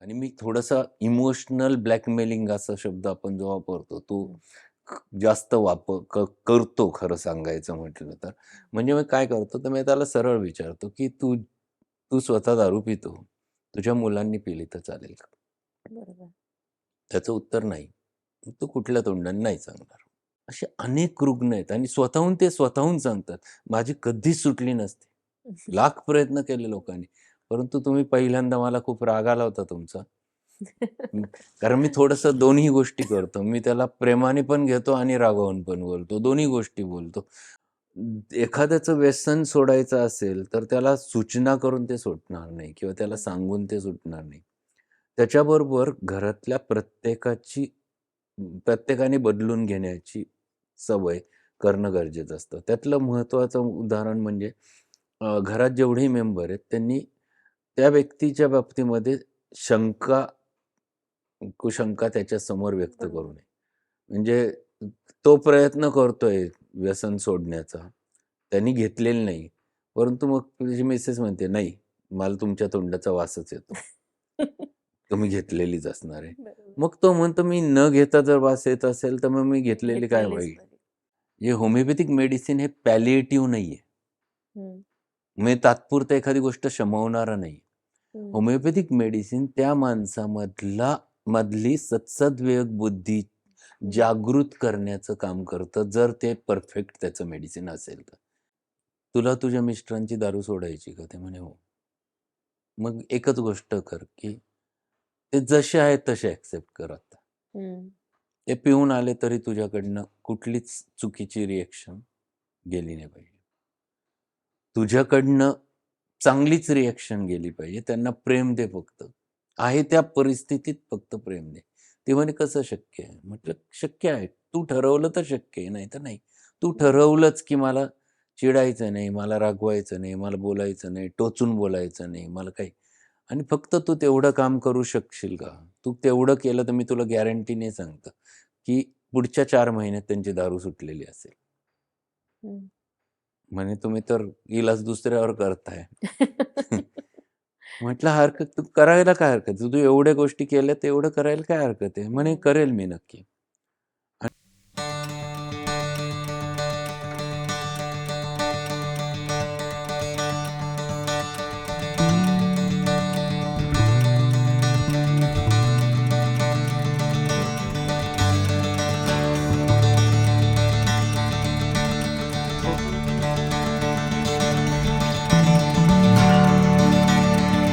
आणि मी थोडासा emotional blackmailing असा शब्द आपण जो वापरतो, तो हं. जास्त करतो खरं सांगायचं म्हटलं तर. म्हणजे मी काय करतो, तर मी त्याला सरळ विचारतो, की "तू तू स्वतः दारू पितो. तुझ्या मुलांनी पिली तर चालेल का?" बरोबर. त्याचं उत्तर नाही. "तू कुठल्या तोंडाने नाही सांगणार." असे अनेक रुग्ण आहेत आणि स्वतःहून सांगतात. माझी कधीच सुटली नसते. लाख प्रयत्न केले लोकांनी. परंतु तुम्ही पहिल्यांदा मला खूप राग आला होता तुमचा. हं, कारण मी थोडंसं दोन्ही गोष्टी करतो. मी त्याला प्रेमाने पण घेतो आणि रागावून पण बोलतो. दोन्ही गोष्टी बोलतो. एखाद्याचं व्यसन सोडायचं असेल, तर त्याला सूचना करून ते सुटणार नाही किंवा त्याला हं. सांगून ते सुटणार नाही. त्याच्याबरोबर घरातल्या प्रत्येकाने बदलून घेण्याची सवय करणं गरजेचं असतं. त्यातलं महत्त्वाचं उदाहरण म्हणजे घरात जेवढेही मेंबर आहेत, त्यांनी त्या व्यक्तीच्या बाबतीमध्ये शंका कुशंका त्याच्यासमोर व्यक्त बरोबर. करू नये. म्हणजे तो प्रयत्न करतोय व्यसन सोडण्याचा. त्यांनी घेतलेलं नाही. परंतु मग तुझी मिसेस म्हणते, "नाही, मला तुमच्या तोंडाचा वासच येतो. तुम्ही घेतलेलीच असणार आहे." बरोबर. मग तो म्हणतो, "मी न घेता जर वास येत असेल, तर मग मी घेतलेली काय घेतलेलीच वाईट?" बरी. हे होमिओपॅथिक मेडिसिन हे पॅलिएटिव्ह नाहीये. हं, म्हणजे तात्पुरतं एखादी गोष्ट शमवणारं नाही. हं, होमिओपॅथिक मेडिसिन त्या मधली सद्सद्विवेक बुद्धी हं. जागृत करण्याचं काम करतं, जर ते परफेक्ट त्याचं मेडिसिन असेल तर. "तुला तुझ्या मिस्टरांची दारू सोडायची का?" ते म्हणे, "हो." मग एकच गोष्ट कर, की ते जसे आहेत तसे ॲक्सेप्ट कर आता. हं. ते पिऊन आले तरी तुझ्याकडनं कुठलीच चुकीची रिएक्शन गेली नाही पाहिजे. तुझ्याकडनं चांगलीच रिएक्शन गेली पाहिजे. त्यांना प्रेम दे फक्त. आहे त्या परिस्थितीत फक्त प्रेम दे. ते म्हणे, "कसं शक्य आहे?" म्हटलं, "शक्य आहे. तू ठरवलं तर शक्य आहे, नाहीतर नाही. तू बरोबर. ठरवलंच की मला चिडायचं नाही, मला रागवायचं नाही, मला बोलायचं नाही, टोचून बोलायचं नाही, मला काही आणि फक्त तू तेवढं काम करू शकशील का? तू तेवढं केलं तर मी तुला गॅरंटीने सांगतो, की पुढच्या 4 महिन्यात त्यांची दारू सुटलेली असेल." हं. म्हणे, "तुम्ही तर इलाज दुसऱ्यावर करताय." म्हटलं, "हरकत तू करायला काय हरकत आहे? तू एवढ्या गोष्टी केल्या तर एवढं करायला काय हरकत आहे?" म्हणे, हं. "करेल मी नक्की."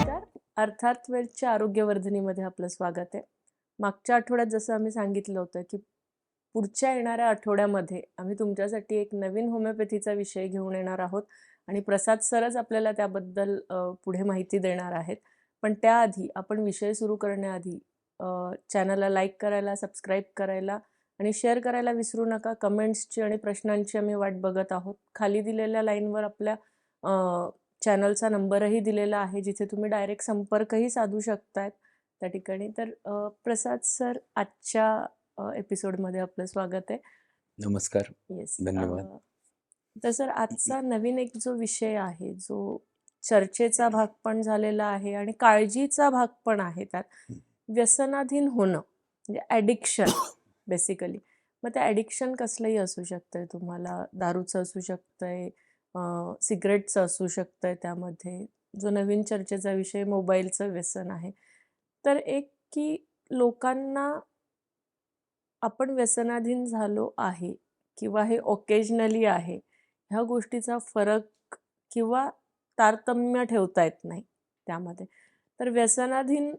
तर अर्थात वेळच्या आरोग्यवर्धिनीमध्ये आपलं स्वागत आहे. मागच्या आठवड्यात जसं आम्ही सांगितलं होतं, की पुढच्या येणाऱ्या आठवड्यामध्ये आम्ही तुमच्यासाठी एक नवीन होमिओपॅथीचा विषय घेऊन येणार आहोत आणि प्रसाद सरच आपल्याला त्याबद्दल पुढे माहिती देणार आहेत. पण त्याआधी आपण विषय सुरू करण्याआधी चॅनलला लाईक करायला, सबस्क्राईब करायला आणि शेअर करायला विसरू नका. कमेंट्सची आणि प्रश्नांची आम्ही वाट बघत आहोत. खाली दिलेल्या लाईनवर आपल्या चॅनलचा नंबरही दिलेला आहे, जिथे तुम्ही डायरेक्ट संपर्कही साधू शकतायत त्या ठिकाणी. तर प्रसाद सर आजच्या एपिसोडमध्ये आपलं स्वागत आहे. नमस्कार. येस. धन्यवाद. तर सर आजचा नवीन एक जो विषय आहे, जो चर्चेचा भाग पण झालेला आहे आणि काळजीचा भाग पण आहे त्यात. व्यसनाधीन होणं म्हणजे ॲडिक्शन बेसिकली. मग ते ॲडिक्शन कसलंही असू शकतंय तुम्हाला. दारूचं असू शकतंय, सिगारेटचं असू शकतंय त्यामध्ये. जो नवीन चर्चेचा विषय मोबाईलचं व्यसन आहे. तर एक की लोकांना आपण व्यसनाधीन झालो आहे किंवा हे ओकेजनली आहे, ह्या गोष्टीचा फरक किंवा तारतम्य ठेवता येत नाही त्यामध्ये. तर व्यसनाधीन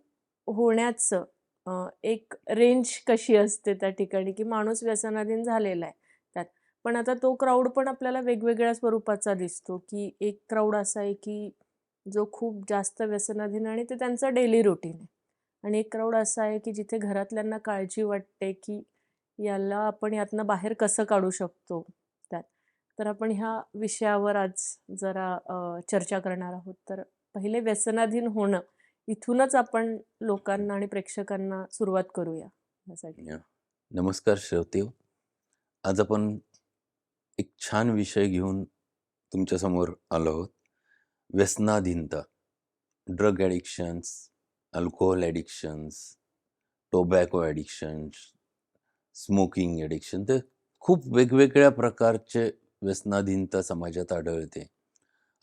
होण्याचं एक रेंज कशी असते त्या ठिकाणी, की माणूस व्यसनाधीन झालेला आहे त्यात. पण आता तो क्राउड पण आपल्याला वेगवेगळ्या स्वरूपाचा दिसतो, की एक क्राउड असा आहे, की जो खूप जास्त व्यसनाधीन आणि ते त्यांचं डेली रुटीन आहे. आणि एक क्राउड असा आहे, की जिथे घरातल्यांना काळजी वाटते, की याला आपण यातनं बाहेर कसं काढू शकतो त्यात. तर आपण ह्या विषयावर आज जरा चर्चा करणार आहोत. तर पहिले व्यसनाधीन होणं, इथूनच आपण लोकांना आणि प्रेक्षकांना सुरुवात करूया यासाठी. या. नमस्कार श्रोतेहो. आज आपण एक छान विषय घेऊन तुमच्यासमोर आलो आहोत. व्यसनाधीनता, drug addictions alcohol addictions, tobacco addictions, smoking addiction, तर खूप वेगवेगळ्या प्रकारचे व्यसनाधीनता समाजात आढळते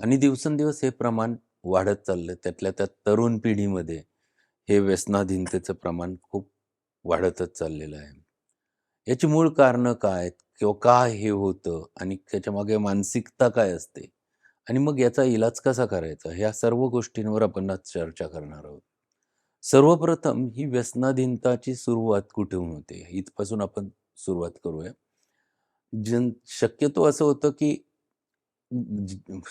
आणि दिवसेंदिवस हे प्रमाण वाढत चाललं. त्यातल्या त्यात तरुण पिढीमध्ये हे व्यसनाधीनतेचं प्रमाण खूप वाढतच चाललेलं आहे. याची मूळ कारणं काय आहेत? किंवा का हे होतं आणि त्याच्यामागे मानसिकता काय असते? आणि मग याचा इलाज कसा करायचा? ह्या सर्व गोष्टींवर आपण आज चर्चा करणार आहोत. सर्वप्रथम ही व्यसनाधीनताची सुरुवात कुठून होते? इथपासून आपण सुरुवात करूया. शक्यतो असं होतं, की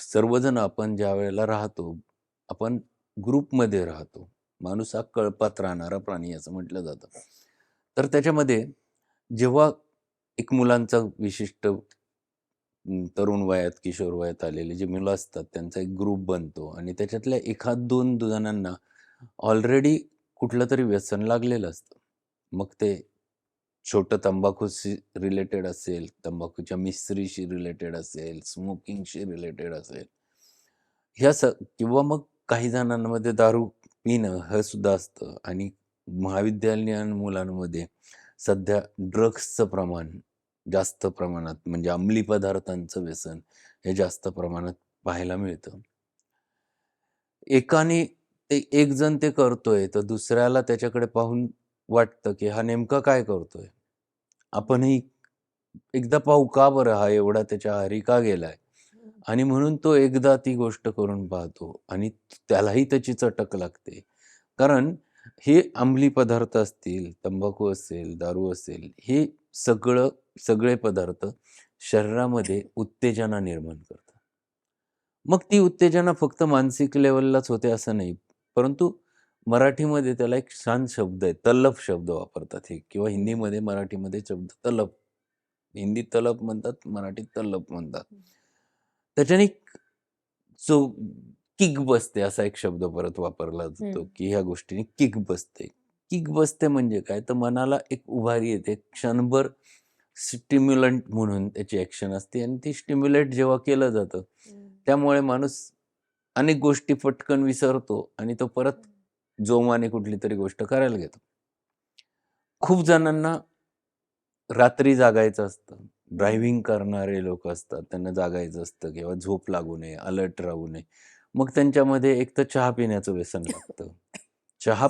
सर्वजण आपण ज्यावेळेला राहतो, आपण ग्रुपमध्ये राहतो. माणूस हा कळपात राहणारा प्राणी असं म्हटलं जातं. तर त्याच्यामध्ये जेव्हा एक मुलांचा विशिष्ट तरुण वयात, किशोर वयात आलेली जी मुलं असतात, त्यांचा एक ग्रुप बनतो आणि त्याच्यातल्या एखाद 2 जणांना ऑलरेडी कुठलं तरी व्यसन लागलेलं असतं. मग ते छोटं तंबाखूशी रिलेटेड असेल, तंबाखूच्या मिश्रीशी रिलेटेड असेल, स्मोकिंगशी रिलेटेड असेल. ह्या किंवा मग काही जणांमध्ये दारू पिणं हे सुद्धा असतं आणि महाविद्यालयीन मुलांमध्ये सध्या ड्रग्सचं प्रमाण जास्त प्रमाणात म्हणजे अंमली पदार्थांचं व्यसन हे जास्त प्रमाणात पाहायला मिळतं. एकाने ते एक जण ते करतोय, तर दुसऱ्याला त्याच्याकडे पाहून वाटतं, की हा नेमका काय करतोय? आपणही एकदा पाहू का बरं हा एवढा त्याच्या आहारी का गेलाय? आणि म्हणून तो एकदा ती गोष्ट करून पाहतो आणि त्यालाही त्याची चटक लागते. कारण हे अंमली पदार्थ असतील, तंबाखू असेल, दारू असेल, हे सगळे पदार्थ शरीरामध्ये उत्तेजना निर्माण करतात. मग ती उत्तेजना फक्त मानसिक लेव्हललाच होते असं नाही. परंतु मराठीमध्ये त्याला एक छान शब्द आहे, तलफ शब्द वापरतात हे किंवा हिंदीमध्ये, मराठीमध्ये शब्द तलफ. हिंदीत तलफ म्हणतात, मराठीत तलफ म्हणतात. त्याच्याने जो किक बसते असा एक शब्द परत वापरला जातो, की ह्या गोष्टीने किक बसते. किक बसते म्हणजे काय? तर मनाला एक उभारी येते. क्षणभर स्टिम्युलंट म्हणून त्याची ॲक्शन असते आणि ती स्टिम्युलेट जेव्हा केलं जातं, त्यामुळे माणूस अनेक गोष्टी पटकन विसरतो आणि तो परत जोमाने कुठली तरी गोष्ट करायला घेतो. खूप जणांना रात्री जागायचं असतं. ड्रायव्हिंग करणारे लोक असतात. त्यांना जागायचं असतं किंवा झोप लागू नये, अलर्ट राहू नये. मग त्यांच्यामध्ये एक तर चहा पिण्याचं व्यसन लागतं. चहा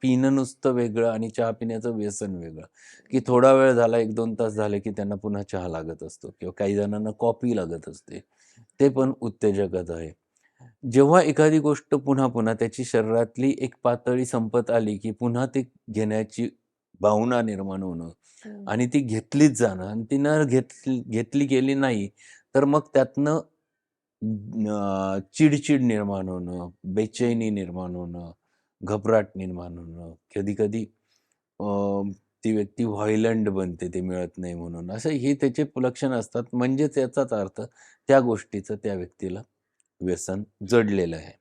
पिणं नुसतं वेगळं आणि चहा पिण्याचं व्यसन वेगळं, की थोडा वेळ झाला, 1-2 तास झाले, की त्यांना पुन्हा चहा लागत असतो किंवा काही जणांना कॉफी लागत असते. ते पण उत्तेजकच आहे. जेव्हा एखादी गोष्ट पुन्हा-पुन्हा त्याची शरीरातली एक पातळी संपत आली, की पुन्हा ते घेण्याची भावना निर्माण होणं आणि ती घेतलीच जाणं आणि ती न घेतली गेली नाही, तर मग त्यातनं चिड निर्माण होणं, बेचैनी निर्माण होणं, घबराट निर्माण होणं, कधी-कधी अ, ती व्यक्ती व्हायलंट बनते ते मिळत नाही म्हणून. असं हे त्याचे लक्षणं असतात. म्हणजेच याचाच अर्थ त्या गोष्टीचं त्या व्यक्तीला व्यसन जडलेलं आहे.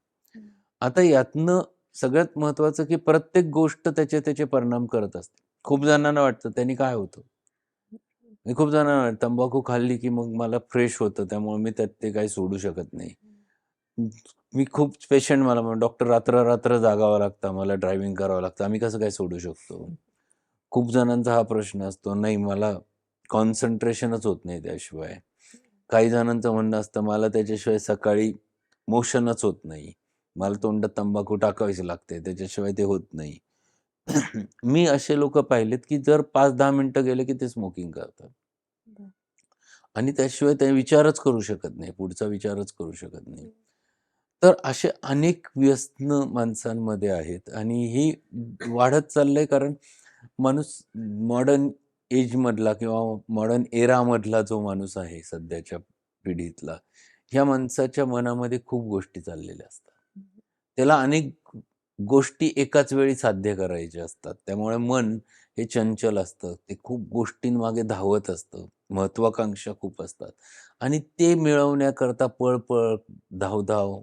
आता यातनं सगळ्यात महत्त्वाचं, की प्रत्येक गोष्ट त्याचे परिणाम करत असते. खूप जणांना वाटतं त्याने काय होतं? आणि खूप जणांना तंबाखू खाल्ली, की मग मला फ्रेश होतं, त्यामुळे मी त्यात ते काही सोडू शकत नाही. मी खूप पेशंट मला डॉक्टर रात्र-रात्र जागावं लागतं, आम्हाला ड्रायव्हिंग करावं लागतं. आम्ही कसं काय सोडू शकतो? खूप जणांचा हा प्रश्न असतो, नाही मला कॉन्सन्ट्रेशनच होत नाही त्याशिवाय. काही जणांचं म्हणणं असतं, मला त्याच्याशिवाय सकाळी मोशनच होत नाही. मला तोंडात तंबाखू टाकावीच लागते, त्याच्याशिवाय ते होत नाही. मी असे लोकं पाहिलेत, की जर 5-10 मिनिटं गेले, की ते स्मोकिंग करतात. आणि त्याशिवाय ते विचारच करू शकत नाही. पुढचा विचारच करू शकत नाही. तर असे अनेक व्यसनं माणसांमध्ये आहेत आणि ही वाढत चाललंय कारण माणूस मॉडर्न एजमधला किंवा मॉडर्न एरामधला जो माणूस आहे सध्याच्या पिढीतला, ह्या माणसाच्या मनामध्ये खूप गोष्टी चाललेल्या असतात. त्याला अनेक गोष्टी एकाच वेळी साध्य करायच्या असतात. त्यामुळे मन हे चंचल असतं. ते खूप गोष्टींमागे धावत असतं. महत्वाकांक्षा खूप असतात आणि ते मिळवण्याकरता पळ-पळ, धाव-धाव,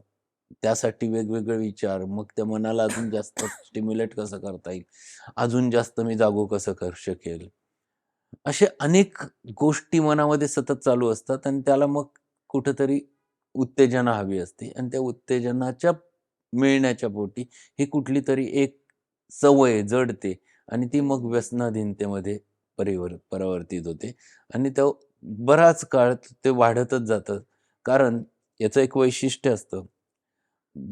त्यासाठी वेगवेगळे विचार. मग त्या मनाला अजून जास्त स्टिम्युलेट कसं करता येईल, अजून जास्त मी जागू कसं करू शकेल. असे अनेक गोष्टी मनामध्ये सतत चालू असतात आणि त्याला मग कुठेतरी उत्तेजना हवी असते आणि त्या उत्तेजनाच्या मिळण्याच्या पोटी ही कुठली तरी एक सवय जडते आणि ती मग व्यसनाधीनतेमध्ये परावर्तित होते आणि तो बराच काळ ते वाढतच जातं. कारण याचं एक वैशिष्ट्य असतं.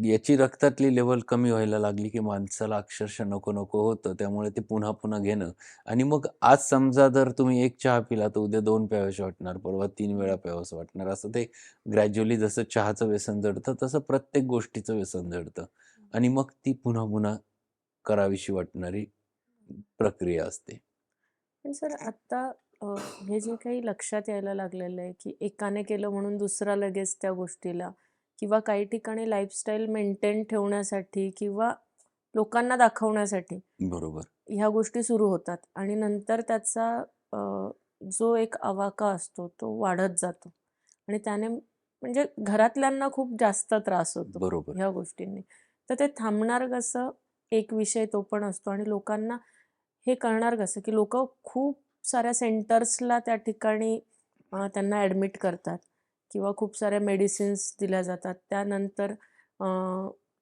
याची रक्तातली लेव्हल कमी व्हायला लागली, की माणसाला अक्षरशः नको-नको होतं. त्यामुळे ते पुन्हा-पुन्हा घेणं आणि मग आज समजा जर तुम्ही 1 चहा पिला, तर उद्या 2 प्यावेसे वाटणार, परवा 3 वेळा प्यावंसं वाटणार. असं ते ग्रॅज्युअली जसं चहाचं व्यसन जडतं, तसं प्रत्येक गोष्टीचं व्यसन जडतं आणि मग ती पुन्हा-पुन्हा करावीशी वाटणारी प्रक्रिया असते. पण सर आता अ, हे जे काही लक्षात यायला लागलेलं आहे, की एकाने केलं म्हणून दुसरा लगेच त्या गोष्टीला किंवा काही ठिकाणी लाईफस्टाईल मेंटेन ठेवण्यासाठी किंवा लोकांना दाखवण्यासाठी बरोबर. ह्या गोष्टी सुरू होतात आणि नंतर त्याचा अ, जो एक आवाका असतो तो वाढत जातो आणि त्याने म्हणजे घरातल्यांना खूप जास्त त्रास होतो बरोबर. ह्या गोष्टींनी. तर ते थांबणार कसं? एक विषय तो पण असतो आणि लोकांना हे कळणार कसं, की लोकं खूप साऱ्या सेंटर्सला त्या ठिकाणी त्यांना ॲडमिट करतात किंवा खूप साऱ्या मेडिसिन्स दिल्या जातात. त्यानंतर अ,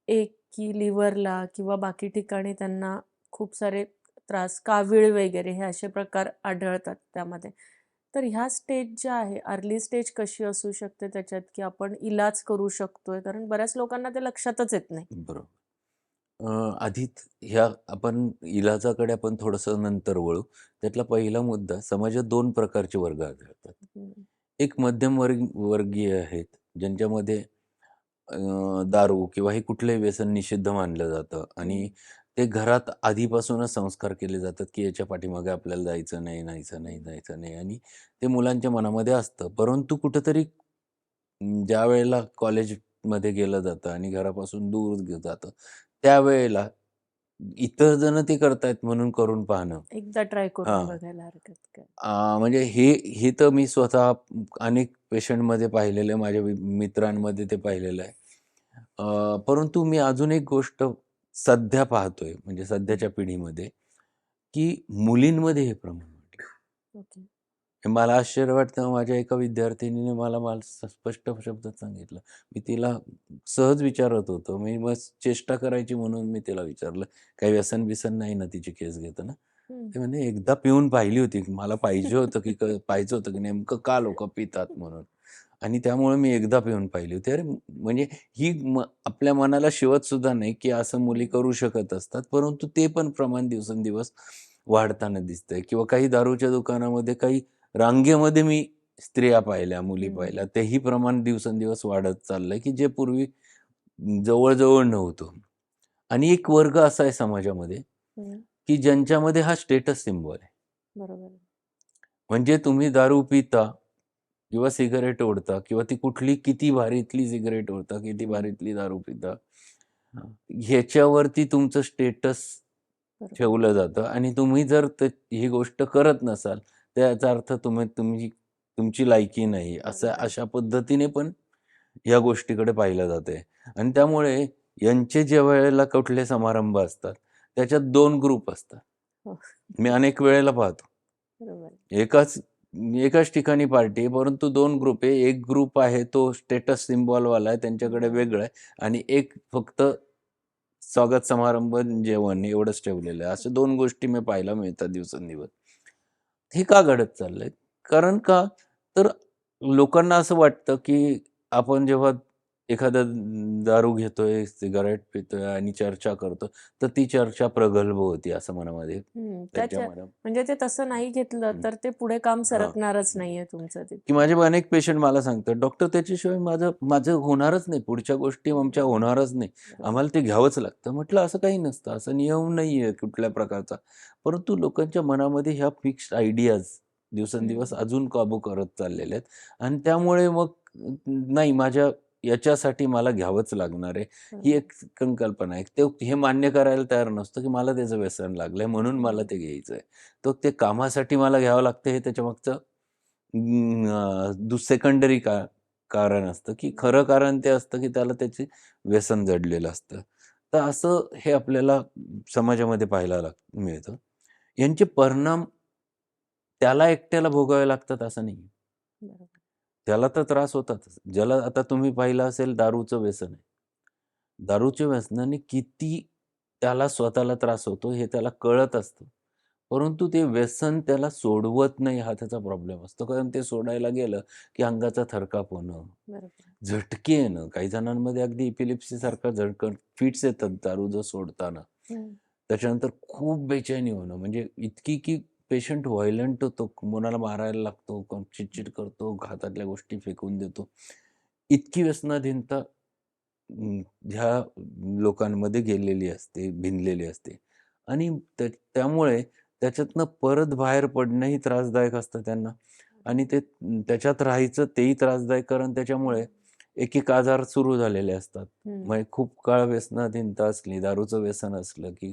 एक की लिव्हरला किंवा बाकी ठिकाणी त्यांना खूप सारे त्रास, कावीळ वगैरे हे असे प्रकार आढळतात त्यामध्ये. तर ह्या स्टेज ज्या आहे, अर्ली स्टेज कशी असू शकते त्याच्यात, की आपण इलाज करू शकतोय? कारण बऱ्याच लोकांना ते लक्षातच येत नाही. बरोबर. आधीच ह्या आपण इलाजाकडे आपण थोडंसं नंतर वळू. त्यातला पहिला मुद्दा समाजात 2 प्रकारचे वर्ग आढळतात. हं, एक मध्यम वर्गीय आहेत, ज्यांच्यामध्ये अ, दारू किंवा हे कुठलंही व्यसन निषिद्ध मानलं जातं हं, आणि ते घरात आधीपासूनच संस्कार केले जातात, की याच्या पाठीमागे आपल्याला जायचं नाही, जायचं नाही, हं, जायचं नाही आणि ते मुलांच्या मनामध्ये असतं. परंतु कुठेतरी ज्यावेळेला कॉलेजमध्ये गेलं जातं आणि घरापासून दूर जातं, त्यावेळेला इतर जण ते करतायत म्हणून करून पाहणं. एकदा ट्राय करून हां. बघायला हरकत काय? म्हणजे हे तर मी स्वतः अनेक पेशंटमध्ये पाहिलेलं आहे. माझ्या मित्रांमध्ये ते पाहिलेलं आहे. परंतु मी अजून एक गोष्ट सध्या पाहतोय, म्हणजे हं, सध्याच्या पिढीमध्ये, की मुलींमध्ये हे प्रमाण वाढलं. ओके. हे मला आश्चर्य वाटतं. माझ्या एका विद्यार्थिनीने मला स्पष्ट शब्दात सांगितलं. मी तिला सहज विचारत होतो. मी मग चेष्टा करायची म्हणून मी तिला विचारलं, "काही व्यसन-बिसन नाही ना तिची केस घेताना?" हं. ते म्हणे, "एकदा पिऊन पाहिली होती. मला पाहिजे होतं की पाहायचं होतं की नेमकं का लोकं पितात म्हणून आणि त्यामुळे मी एकदा पिऊन पाहिली होती." अरे म्हणजे ही आपल्या मनाला शिवत सुद्धा नाही की असं मुली हं, करू शकत असतात. परंतु ते पण प्रमाण दिवसेंदिवस वाढताना दिसतंय किंवा काही दारूच्या दुकानामध्ये काही रांगेमध्ये मी स्त्रिया पाहिल्या, मुली हं, पाहिल्या. तेही प्रमाण दिवसेंदिवस वाढत चाललंय, की जे पूर्वी जवळ-जवळ नव्हतं. आणि एक वर्ग असा आहे समाजामध्ये, हं. की ज्यांच्यामध्ये हा स्टेटस सिम्बॉल आहे. बरोबर. म्हणजे तुम्ही दारू पिता किंवा सिगारेट ओढता किंवा ती कुठली किती भारीतली सिगारेट ओढता, किती हं, भारीतली दारू पिता. ह्याच्यावरती तुमचं स्टेटस बरोबर. ठेवलं जातं आणि तुम्ही जर ही गोष्ट करत नसाल, तर याचा अर्थ तुमची लायकी नाही. बरोबर. अशा पद्धतीने पण या गोष्टीकडे पाहिलं जातंय आणि त्यामुळे यांचे ज्यावेळेला कुठले समारंभ असतात, त्याच्यात 2 ग्रुप असतात. हो. मी अनेक वेळेला पाहतो. बरोबर. एकाच एकाच ठिकाणी पार्टी आहे, परंतु 2 ग्रुप आहे. एक ग्रुप आहे तो स्टेटस सिम्बॉलवाला आहे, त्यांच्याकडे हां. वेगळं आहे आणि एक फक्त स्वागत समारंभ, जेवण एवढंच ठेवलेलं आहे. अशा 2 गोष्टी मी पाहायला मिळतात दिवसेंदिवस. हे का घडत चाललंय? कारण का? तर लोकांना असं वाटतं, की आपण जेव्हा एखादा दारू घेतोय, सिगारेट पितोय आणि चर्चा करतो, तर ती चर्चा प्रगल्भ होती असं मनामध्ये हं. त्यांच्या म्हणजे ते तसं नाही घेतलं हं. तर ते पुढे काम हां. सरकणारच नाहीये तुमचं की तिथे. माझे अनेक पेशंट मला सांगतात, "डॉक्टर त्याच्याशिवाय माझं माझं होणारच नाही. पुढच्या गोष्टी आमच्या हं. होणारच नाही. बरोबर. आम्हाला ते घ्यावंच लागतं." म्हटलं, "असं काही नसतं. असा नियम नाहीये कुठल्या प्रकारचा." परंतु लोकांच्या मनामध्ये ह्या फिक्स्ड आयडियाज दिवसेंदिवस हं. अजून काबू करत चाललेल्या आहेत आणि त्यामुळे मग नाही माझ्या याच्यासाठी मला घ्यावंच लागणार आहे. ही बरोबर. एक संकल्पना आहे. ते हे मान्य करायला तयार नसतं, की मला त्याचं व्यसन लागलंय म्हणून मला हं. ते घ्यायचंय. तर ते कामासाठी मला घ्यावं लागतं हे त्याच्यामागचं सेकंडरी कारण असतं, की हं. खरं कारण ते असतं, की त्याला त्याचे व्यसन जडलेलं असतं. तर असं हे आपल्याला समाजामध्ये पाहायला मिळतं. यांचे परिणाम त्याला एकट्याला भोगावे लागतात असं नाही. बरोबर. त्याला तर त्रास होतातच. ज्याला आता तुम्ही पाहिलं असेल दारूचं व्यसन आहे. दारूच्या व्यसनाने किती त्याला स्वतःला त्रास होतो हे त्याला कळत असतं. परंतु ते व्यसन त्याला सोडवत नाही हा त्याचा प्रॉब्लेम असतो. कारण ते सोडायला गेलं, की अंगाचा थरकाप होणं, बरोबर. झटके येणं, काही जणांमध्ये अगदी एपिलेप्सीसारखा झटकन फिट्स येतात दारू जर सोडताना. हं. त्याच्यानंतर खूप बेचैनी होणं, म्हणजे इतकी की पेशंट व्हायलंट होतो, कोणाला मारायला लागतो, कोण चिडचिड करतो, हातातल्या गोष्टी फेकून देतो. इतकी व्यसनाधीनता ह्या लोकांमध्ये गेलेली असते, भिनलेली असते आणि त्यामुळे त्याच्यातनं परत बाहेर पडणंही त्रासदायक असतं त्यांना आणि ते त्याच्यात राहायचं तेही त्रासदायक कारण त्याच्यामुळे एक आजार सुरू झालेले असतात. हं. मग खूप काळ व्यसनाधीनता असली, दारूचं व्यसन असलं, की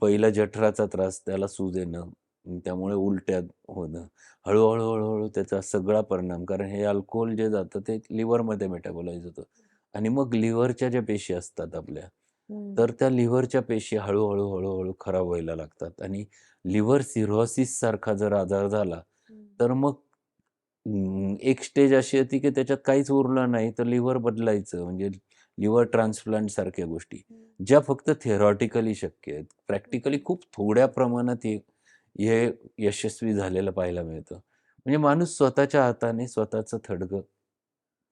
पहिला जठराचा त्रास, त्याला सूज येणं, त्यामुळे उलट्या होणं, हळू-हळू, हळू त्याचा सगळा परिणाम कारण हे अल्कोहोल जे जातं ते लिव्हरमध्ये मेटाबोलाइज होतं. आणि मग लिव्हरच्या ज्या पेशी असतात आपल्या, हं. तर त्या लिव्हरच्या पेशी हळू-हळू, हळू-हळू खराब व्हायला लागतात आणि लिव्हर सिरोसिस सारखा जर आजार झाला, हं. तर मग एक स्टेज अशी होती की त्याच्यात काहीच उरलं नाही, तर लिव्हर बदलायचं म्हणजे लिव्हर ट्रान्सप्लांट सारख्या गोष्टी, हं. ज्या फक्त थिअरॉटिकली शक्य आहेत. प्रॅक्टिकली खूप थोड्या प्रमाणात हे हे यशस्वी झालेलं पाहायला मिळतं. म्हणजे माणूस स्वतःच्या हाताने स्वतःचं थडगं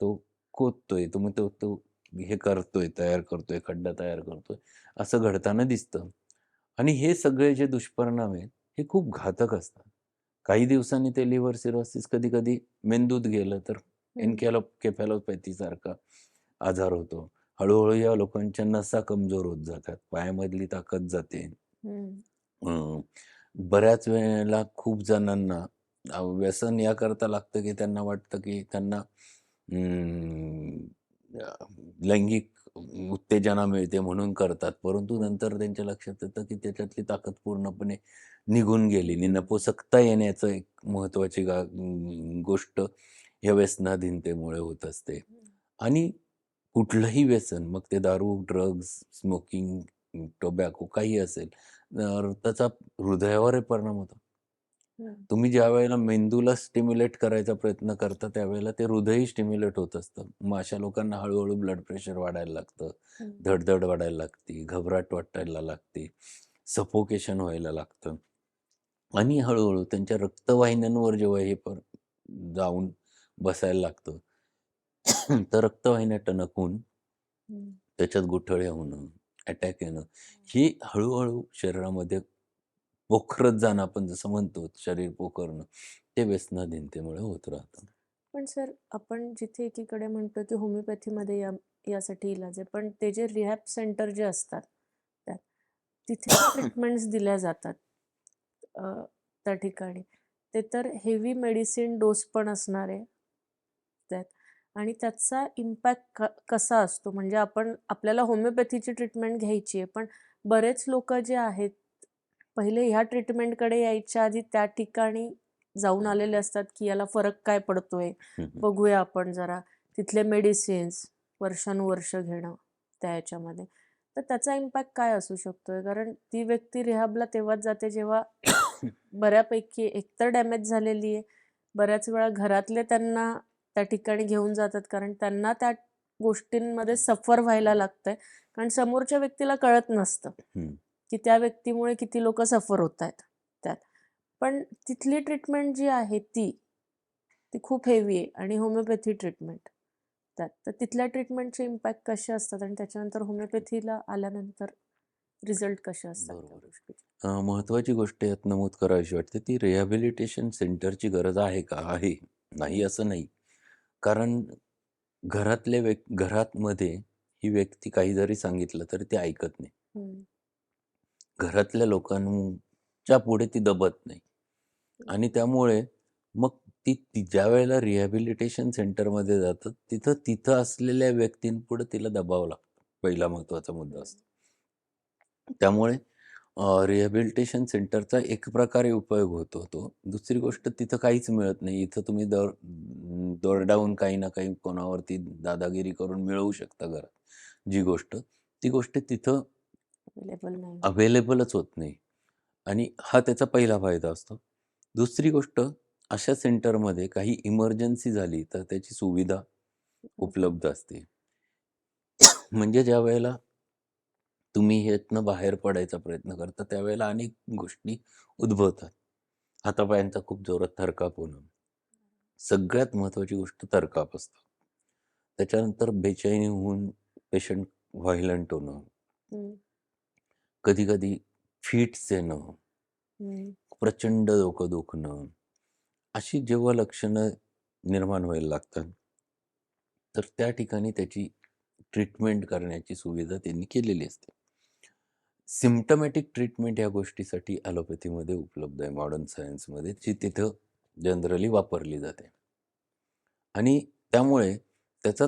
तो खोदतोय. तो मग तो तो हे करतोय, तयार करतोय, खड्डा तयार करतोय, असं घडताना दिसतं. आणि हे सगळे जे दुष्परिणाम आहेत, हे खूप घातक असतात. काही दिवसांनी ते लिव्हर सिरोसिस कधी-कधी मेंदूत गेलं तर हं. एन्केफेलोपॅथीसारखा आजार होतो. हळू या लोकांच्या नसा कमजोर होत जातात. पायामधली ताकद जाते. हं. अ, बऱ्याच वेळेला खूप जणांना व्यसन याकरता लागतं, की त्यांना वाटतं, की त्यांना लैंगिक उत्तेजना मिळते म्हणून करतात. परंतु हं. नंतर त्यांच्या लक्षात येतं, की त्याच्यातली ताकद पूर्णपणे निघून गेलेली. नपुसकता येण्याचं एक महत्त्वाची गोष्ट या व्यसनाधीनतेमुळे होत असते. आणि कुठलंही व्यसन, मग ते दारू, ड्रग्ज, स्मोकिंग, टोबॅको काहीही असेल, तर त्याचा हृदयावरही परिणाम होतो. हं. तुम्ही ज्यावेळेला मेंदूला स्टिम्युलेट करायचा प्रयत्न करता, त्यावेळेला ते हृदयही स्टिम्युलेट होत असतं. मग अशा लोकांना हळू ब्लड प्रेशर वाढायला लागतं, हं. धड वाढायला लागते, घबराट वाटायला लागते, सफोकेशन व्हायला लागतं आणि हळू त्यांच्या रक्तवाहिन्यांवर जेव्हा हे जाऊन बसायला लागतं, तर रक्तवाहिन्या टणकून हं. त्याच्यात गुठळ्या होणं, अटॅक येणं, ही हळू शरीरामध्ये पोखरत जाणं आपण जसं म्हणतो, शरीर पोखरणं, ते व्यसनाधीनतेमुळे होत राहतं. पण सर, आपण जिथे एकीकडे म्हणतो की होमिओपॅथीमध्ये यासाठी इलाज आहे. पण ते जे रिहॅब सेंटर जे असतात, त्यात तिथे ट्रीटमेंट्स दिल्या जातात अ, त्या ठिकाणी. ते तर हेवी मेडिसिन डोस पण असणार आहे त्यात आणि त्याचा इम्पॅक्ट कसा असतो? म्हणजे आपल्याला होमिओपॅथीची ट्रीटमेंट घ्यायची आहे, पण बरेच लोकं जे आहेत, पहिले ह्या ट्रीटमेंटकडे यायच्या आधी त्या ठिकाणी जाऊन आलेले असतात, की याला फरक काय पडतोय? हं, हं. बघूया आपण जरा. तिथले मेडिसिन्स वर्षानुवर्ष घेणं त्या ह्याच्यामध्ये. तर त्याचा इम्पॅक्ट काय असू शकतोय? कारण ती व्यक्ती रिहॅबला तेव्हाच जाते जेव्हा बऱ्यापैकी एकतर डॅमेज झालेली आहे. बऱ्याच वेळा घरातले त्यांना त्या ठिकाणी घेऊन जातात कारण त्यांना त्या गोष्टींमध्ये सफर व्हायला लागतंय. कारण समोरच्या व्यक्तीला कळत नसतं, हं. की त्या व्यक्तीमुळे किती लोकं सफर होतायत त्यात. पण तिथली ट्रीटमेंट जी आहे ती खूप हेवी आहे आणि होमिओपॅथी ट्रीटमेंट त्यात. तर तिथल्या ट्रीटमेंटचे इम्पॅक्ट कसे असतात आणि त्याच्यानंतर होमिओपॅथीला आल्यानंतर रिझल्ट कसे असतात त्या बरोबर. गोष्टीचे? महत्त्वाची गोष्ट यात नमूद करावीशी वाटते, ती रिहॅबिलिटेशन सेंटरची गरज आहे का? आहे. नाही हं. असं नाही. कारण घरामध्ये ही व्यक्ती काही जरी सांगितलं तरी ते ऐकत नाही. हं. घरातल्या लोकांच्या पुढे ती दबत नाही. हं. आणि त्यामुळे मग ती ज्यावेळेला रिहॅबिलिटेशन सेंटरमध्ये जातात, तिथं असलेल्या व्यक्तींपुढे तिला दबाव लागतो. पहिला महत्त्वाचा मुद्दा हं. असतो. त्यामुळे रिहॅबिलिटेशन सेंटरचा एक प्रकारे उपयोग होतो तो. दुसरी गोष्ट तिथं काहीच मिळत नाही. इथं तुम्ही दोरडावून काही ना काही कोणावरती दादागिरी करून मिळवू शकता घरात जी गोष्ट, ती गोष्ट तिथं अवेलेबल नाही. अवेलेबलच होत नाही. आणि हा त्याचा पहिला फायदा असतो. दुसरी गोष्ट अशा सेंटरमध्ये काही इमर्जन्सी झाली तर त्याची सुविधा बरोबर. उपलब्ध असते. म्हणजे ज्यावेळेला तुम्ही ह्यातनं बाहेर पडायचा प्रयत्न करता, त्यावेळेला अनेक गोष्टी उद्भवतात. हातापायांचा खूप जोरात थरकाप होणं. सगळ्यात महत्त्वाची गोष्ट थरकाप असतो. त्याच्यानंतर बेचैनी होऊन पेशंट व्हायलंट होणं. हं, कधी-कधी फिट्स येणं, हं, प्रचंड डोकं दुखणं, अशी जेव्हा लक्षणं निर्माण व्हायला लागतात, तर त्या ठिकाणी त्याची ट्रीटमेंट करण्याची सुविधा त्यांनी केलेली असते. सिम्प्टमॅटिक ट्रीटमेंट या गोष्टीसाठी ॲलोपॅथीमध्ये उपलब्ध आहे मॉडर्न सायन्समध्ये, जी तिथं जनरली वापरली जाते. आणि त्यामुळे त्याचा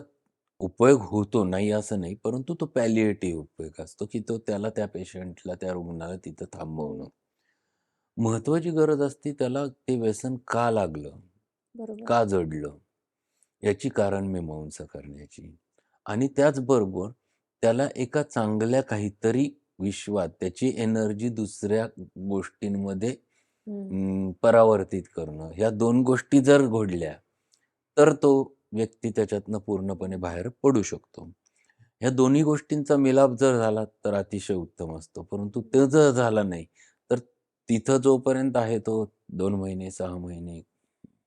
उपयोग होतो, नाही असं नाही, परंतु तो पॅलिएटिव्ह उपयोग असतो, की तो त्याला त्या पेशंटला, त्या रुग्णाला तिथं हं. थांबवणं. महत्त्वाची गरज असते त्याला ते व्यसन का लागलं? बरोबर. का जडलं? याची कारणमीमांसा करण्याची आणि त्याचबरोबर त्याला एका चांगल्या काहीतरी विश्वात त्याची एनर्जी दुसऱ्या गोष्टींमध्ये हं, परावर्तित करणं. ह्या 2 गोष्टी जर घडल्या, तर तो व्यक्ती त्याच्यातनं पूर्णपणे बाहेर पडू शकतो. ह्या दोन्ही गोष्टींचा मिलाप जर झाला, तर अतिशय उत्तम असतो. परंतु ते जर झाला नाही, तर तिथं जोपर्यंत आहे तो 2 महिने, 6 महिने,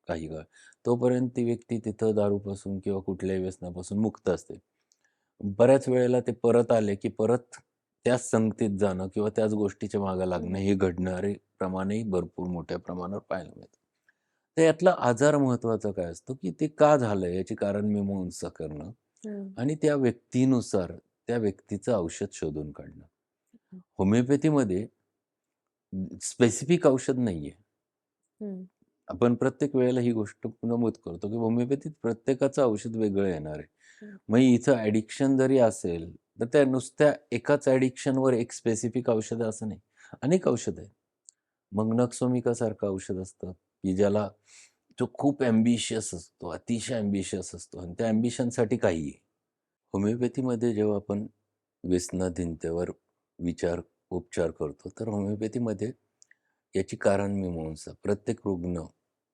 काही काळ, तोपर्यंत ती व्यक्ती तिथं दारूपासून किंवा कुठल्याही व्यसनापासून मुक्त असते. बऱ्याच वेळेला ते परत आले, की परत त्याच संगतीत जाणं किंवा त्याच गोष्टीच्या मागे लागणं हं, हे घडणारे प्रमाणही भरपूर मोठ्या प्रमाणावर पाहायला मिळतं. तर यातला आजार महत्त्वाचा काय असतो, की ते का झालं याची कारणमीमांसा करणं हं, आणि त्या व्यक्तीनुसार त्या व्यक्तीचं औषध शोधून काढणं. होमिओपॅथीमध्ये स्पेसिफिक औषध नाहीये. हं, आपण प्रत्येक वेळेला ही गोष्ट नमूद करतो, की होमिओपॅथीत प्रत्येकाचं औषध वेगळं येणार आहे. हं, मग इथं ॲडिक्शन जरी असेल, तर त्या नुसत्या एकाच ॲडिक्शनवर एक स्पेसिफिक औषध आहे असं नाही. अनेक औषधं आहेत. मग नक्सोमिकासारखं औषध असतं, की ज्याला जो खूप ॲम्बिशियस असतो, अतिशय ॲम्बिशियस असतो आणि त्या ॲम्बिशनसाठी काहीही. होमिओपॅथीमध्ये जेव्हा आपण व्यसनाधीनतेवर उपचार करतो, तर होमिओपॅथीमध्ये याची कारणमीमांसा प्रत्येक रुग्ण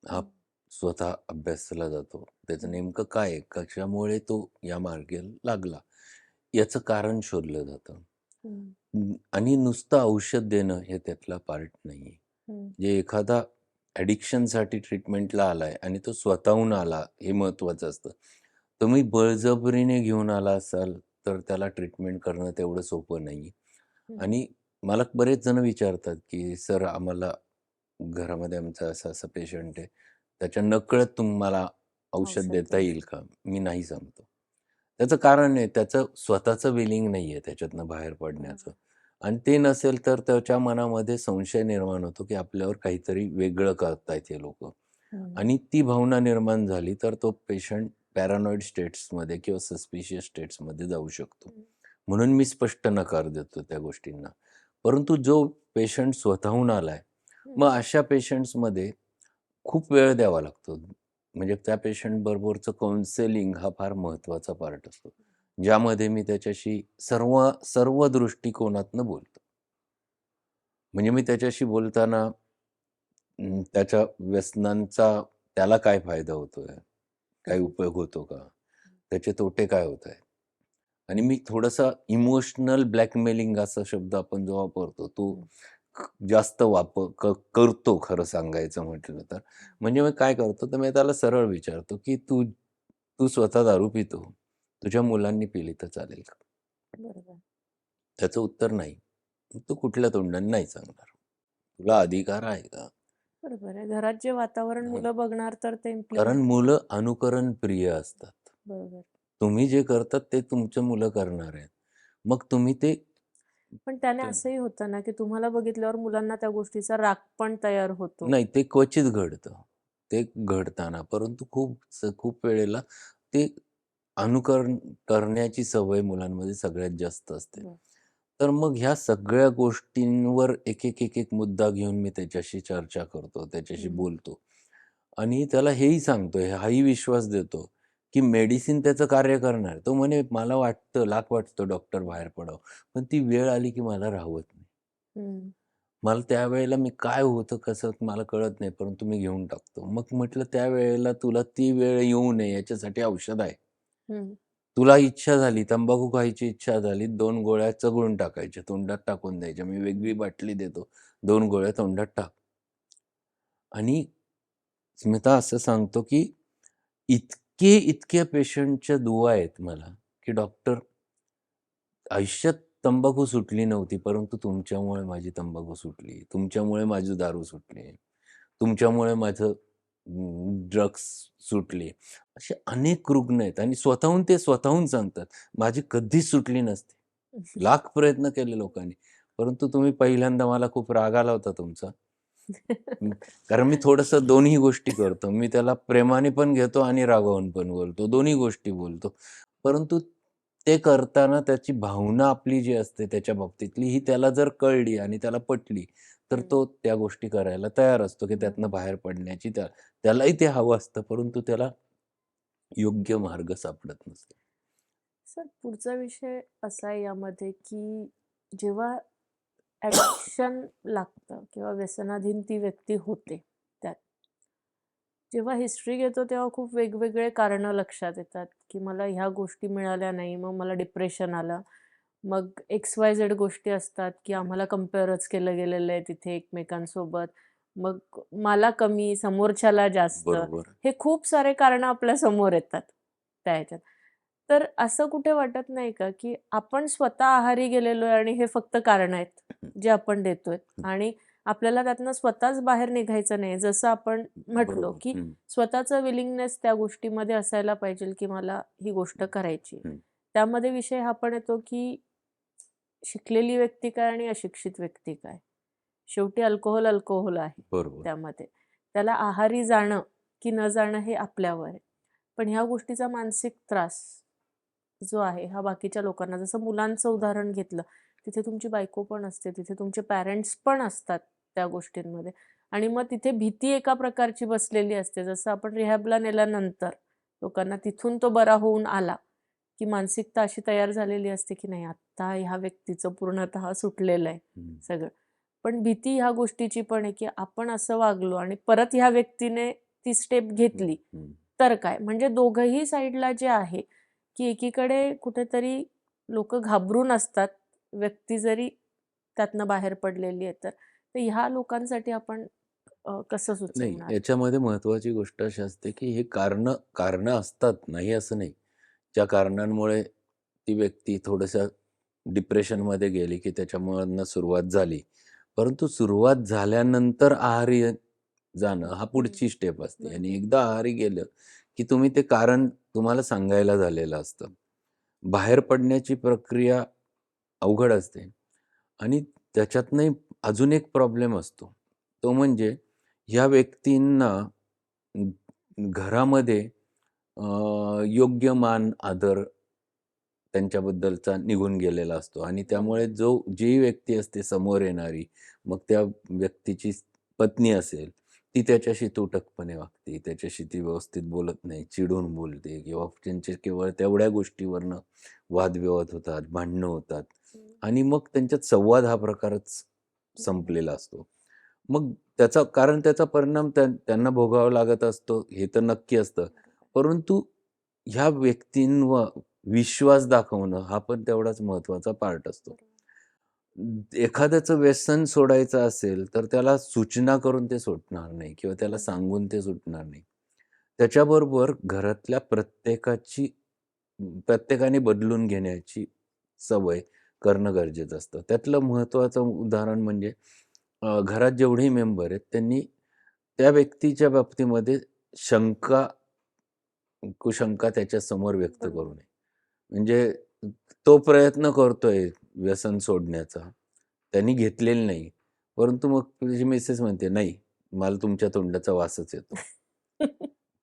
हा हं, स्वतः अभ्यासला जातो. त्याचं हं, नेमकं काय आहे? कशामुळे तो या मार्गाला लागला? याचं कारण शोधलं जातं. हं, आणि नुसतं औषध देणं हे त्यातला पार्ट नाहीये. हं, जे एखादा ॲडिक्शनसाठी ट्रीटमेंटला आलाय आणि तो स्वतःहून आला हे महत्त्वाचं असतं. तुम्ही बळजबरीने घेऊन आला असाल, तर त्याला ट्रीटमेंट करणं तेवढं सोपं नाहीये. हं. आणि मला बरेच जण विचारतात, की "सर आम्हाला घरामध्ये आमचा असा-असा पेशंट आहे. त्याच्या नकळत तुम्हाला औषध औषध देता देऊ येईल शकतो. का?" मी नाही सांगतो. त्याचं कारण आहे त्याचं स्वतःचं विलिंग नाहीये त्याच्यातनं बाहेर पडण्याचं. बरोबर. आणि ते नसेल तर त्याच्या मनामध्ये संशय निर्माण होतो, की आपल्यावर काहीतरी वेगळं करतायत हे लोकं. हं, आणि ती भावना निर्माण झाली तर तो पेशंट पॅरानॉइड स्टेट्समध्ये किंवा सस्पिशियस स्टेट्समध्ये जाऊ शकतो. हं, म्हणून मी स्पष्ट नकार देतो त्या गोष्टींना. परंतु जो पेशंट स्वतःहून आलाय, हं, मग अशा पेशंट्समध्ये खूप वेळ द्यावा लागतो. म्हणजे त्या पेशंटबरोबरचं काउन्सेलिंग हा फार महत्त्वाचा पार्ट असतो. ज्यामध्ये मी त्याच्याशी सर्व सर्व दृष्टिकोनातनं बोलतो. म्हणजे मी त्याच्याशी बोलताना त्याच्या व्यसनांचा त्याला काय फायदा होतोय? काही उपयोग होतो का? त्याचे तोटे काय होत आहेत? आणि मी थोडासा इमोशनल ब्लॅकमेलिंग असा शब्द आपण जो वापरतो, तो हं, जास्त करतो खरं सांगायचं म्हटलं तर. म्हणजे मी काय करतो, तर मी त्याला सरळ विचारतो, की "तू तू स्वतः दारू पितो. तुझ्या मुलांनी पिली तर चालेल का?" बरोबर. त्याचं उत्तर नाही. मग "तू कुठल्या तोंडाने नाही सांगणार? तुला अधिकार आहे का?" बरोबर आहे. घरात जे वातावरण हं. मुलं बघणार तर ते कारण इम्प्लिमेंट मुलं अनुकरण प्रिय असतात. बरोबर. तुम्ही जे करतात ते तुमचं मुलं करणार आहेत. मग तुम्ही ते पण त्याने ते असंही होतं ना, की तुम्हाला बघितल्यावर मुलांना त्या गोष्टीचा राग पण तयार होतो. नाही ते क्वचित घडतं. ते घडताना परंतु खूप वेळेला ते अनुकरण करण्याची सवय मुलांमध्ये सगळ्यात जास्त असते. बरं. तर मग ह्या सगळ्या गोष्टींवर एक मुद्दा घेऊन मी त्याच्याशी चर्चा करतो, त्याच्याशी हं, बोलतो आणि त्याला हेही सांगतो, हाही विश्वास देतो, की मेडिसिन त्याचं कार्य करणार. तो म्हणे, "मला वाटतं, लाख वाटतं डॉक्टर हं, बाहेर पडावं, पण ती वेळ आली की मला राहवत नाही. हं, मला त्यावेळेला मी काय होतं, कसं मला कळत नाही, परंतु मी घेऊन टाकतो." मग म्हटलं, "त्यावेळेला तुला ती वेळ येऊ नये याच्यासाठी औषध आहे." हं. तुला इच्छा झाली, तंबाखू खायची इच्छा झाली, 2 गोळ्या चगळून टाकायच्या, तोंडात टाकून द्यायच्या. मी वेगळी बाटली देतो, 2 गोळ्या तोंडात टाक. आणि स्मिता असं सांगतो, की इतक्या पेशंटच्या दुआ आहेत मला, की डॉक्टर आयुष्यात तंबाखू सुटली नव्हती, परंतु तुमच्यामुळे माझी तंबाखू सुटली. तुमच्यामुळे माझी दारू सुटली. तुमच्यामुळे माझं ड्रग्स सुटले. असे अनेक रुग्ण आहेत आणि स्वतःहून सांगतात, माझी कधीच सुटली नसती. लाख प्रयत्न केले लोकांनी, परंतु तुम्ही पहिल्यांदा मला खूप राग आला होता तुमचा. कारण मी थोडंसं दोन्ही गोष्टी करतो. मी त्याला प्रेमाने पण घेतो आणि रागावून पण बोलतो. दोन्ही गोष्टी बोलतो. परंतु ते करताना त्याची भावना आपली जी असते त्याच्या बाबतीतली ही त्याला जर कळली आणि त्याला पटली, तर हं. तो त्या गोष्टी करायला तयार असतो, की त्यातनं बरोबर. बाहेर पडण्याची त्यालाही ते हवं असतं, परंतु त्याला योग्य मार्ग सापडत नसतो. सर पुढचा विषय असा आहे यामध्ये, की जेव्हा ॲडिक्शन लागतं किंवा व्यसनाधीन ती व्यक्ती होते त्यात. जेव्हा हिस्ट्री घेतो तेव्हा खूप वेगवेगळे कारणं लक्षात येतात, की मला ह्या गोष्टी मिळाल्या नाही, मग मला डिप्रेशन आलं. मग XYZ गोष्टी असतात, की आम्हाला कंपेअरच केलं गेलेलं आहे तिथे एकमेकांसोबत. मग मला कमी, समोरच्याला जास्त. बरोबर. हे खूप सारे कारणं आपल्या समोर येतात त्या ह्याच्यात. तर असं कुठे वाटत नाही का, की आपण स्वतः आहारी गेलेलो आहे आणि हे फक्त कारणं आहेत, जे आपण देतोय आणि आपल्याला त्यातनं स्वतःच बाहेर निघायचं नाही. जसं आपण म्हटलो, बरोबर. की स्वतःचं विलिंगनेस त्या गोष्टीमध्ये असायला पाहिजे, की मला ही गोष्ट करायची आहे. हं. त्यामध्ये विषय हा पण येतो, की शिकलेली व्यक्ती काय आणि अशिक्षित व्यक्ती काय? शेवटी अल्कोहोल आहे बरोबर. त्यामध्ये. त्याला आहारी जाणं की न जाणं हे आपल्यावर आहे. पण ह्या गोष्टीचा मानसिक त्रास जो आहे हा बाकीच्या लोकांना जसं मुलांचं उदाहरण घेतलं, तिथे तुमची बायको पण असते, तिथे तुमचे पॅरेंट्स पण असतात त्या गोष्टींमध्ये आणि मग तिथे भीती एका प्रकारची बसलेली असते. जसं आपण रिहॅबला नेल्यानंतर लोकांना तिथून तो बरा होऊन आला, की मानसिकता अशी तयार झालेली असते, की नाही आता ह्या व्यक्तीचं पूर्णतः सुटलेलं आहे हं. सगळं. पण भीती ह्या गोष्टीची पण आहे, की आपण असं वागलो आणि परत ह्या व्यक्तीने ती स्टेप हं, घेतली, हं. तर काय? म्हणजे दोघंही साईडला जे आहे, की एकीकडे कुठेतरी लोकं घाबरून असतात, व्यक्ती जरी त्यातनं बाहेर पडलेली आहे तर. तर ह्या लोकांसाठी आपण कसं नाही, सुचवणार? याच्यामध्ये महत्त्वाची गोष्ट अशी असते, की हे कारणं असतात, नाही असं नाही. ज्या कारणांमुळे ती व्यक्ती थोडंसं डिप्रेशनमध्ये गेली, की त्याच्यामधनं सुरुवात झाली. परंतु सुरुवात झाल्यानंतर आहारी जाणं हा हं, पुढची स्टेप असते आणि बरोबर. एकदा आहारी गेलं, की तुम्ही ते कारण तुम्हाला सांगायला झालेलं असतं. बाहेर पडण्याची प्रक्रिया अवघड असते आणि त्याच्यातनंही अजून एक प्रॉब्लेम असतो. तो म्हणजे ह्या व्यक्तींना घरामध्ये योग्य मान, आदर त्यांच्याबद्दलचा निघून गेलेला असतो आणि त्यामुळे बरोबर. जी व्यक्ती असते समोर येणारी, मग त्या व्यक्तीची पत्नी असेल, ती त्याच्याशी तुटकपणे वागते. त्याच्याशी ती व्यवस्थित बोलत नाही, चिडून बोलते किंवा त्यांचे केवळ तेवढ्या गोष्टीवरनं वादविवाद होतात, भांडणं होतात हं, आणि मग त्यांच्यात संवाद हा प्रकारच बरोबर. संपलेला असतो. मग त्याचा परिणाम त्यांना भोगावा लागत असतो, हे तर नक्की असतं. बरोबर. परंतु ह्या व्यक्तींवर विश्वास दाखवणं हा पण तेवढाच महत्त्वाचा पार्ट असतो. बरोबर. एखाद्याचं व्यसन सोडायचं असेल, तर त्याला सूचना करून ते सुटणार नाही किंवा त्याला बरोबर. सांगून ते सुटणार नाही. त्याच्याबरोबर घरातल्या प्रत्येकाने बदलून घेण्याची सवय करणं गरजेचं असतं. त्यातलं महत्त्वाचं उदाहरण म्हणजे घरात जेवढेही मेंबर आहेत, त्यांनी त्या व्यक्तीच्या बाबतीमध्ये शंका कुशंका त्याच्यासमोर व्यक्त करू बरोबर. नये. म्हणजे तो प्रयत्न करतोय व्यसन सोडण्याचा. त्यांनी घेतलेलं नाही. परंतु मग तुझी मिसेस म्हणते, "नाही, मला तुमच्या तोंडाचा वासच येतो.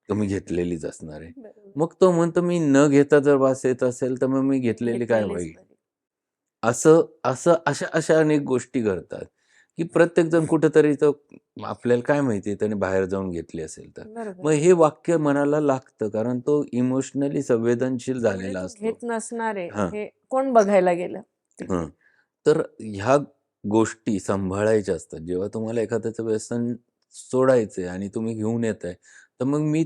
तुम्ही घेतलेलीच असणार आहे." बरोबर. मग तो म्हणतो, "मी न घेता जर वास येत असेल, तर मग मी घेतलेली काय घेतलेलीच होईल?" बरी. असं असं अशा अनेक गोष्टी घडतात, की प्रत्येकजण कुठेतरी तो आपल्याला काय माहिती त्याने बाहेर जाऊन घेतली असेल तर. बरोबर. मग हे वाक्य मनाला लागतं कारण तो इमोशनली संवेदनशील म्हणजे झालेला तो असतो. घेत नसणार आहे, हां, हे कोण बघायला गेलं तिथे. हं. तर ह्या गोष्टी सांभाळायच्या असतात. जेव्हा तुम्हाला एखाद्याचं व्यसन सोडायचंय आणि तुम्ही घेऊन येताय, तर मग मी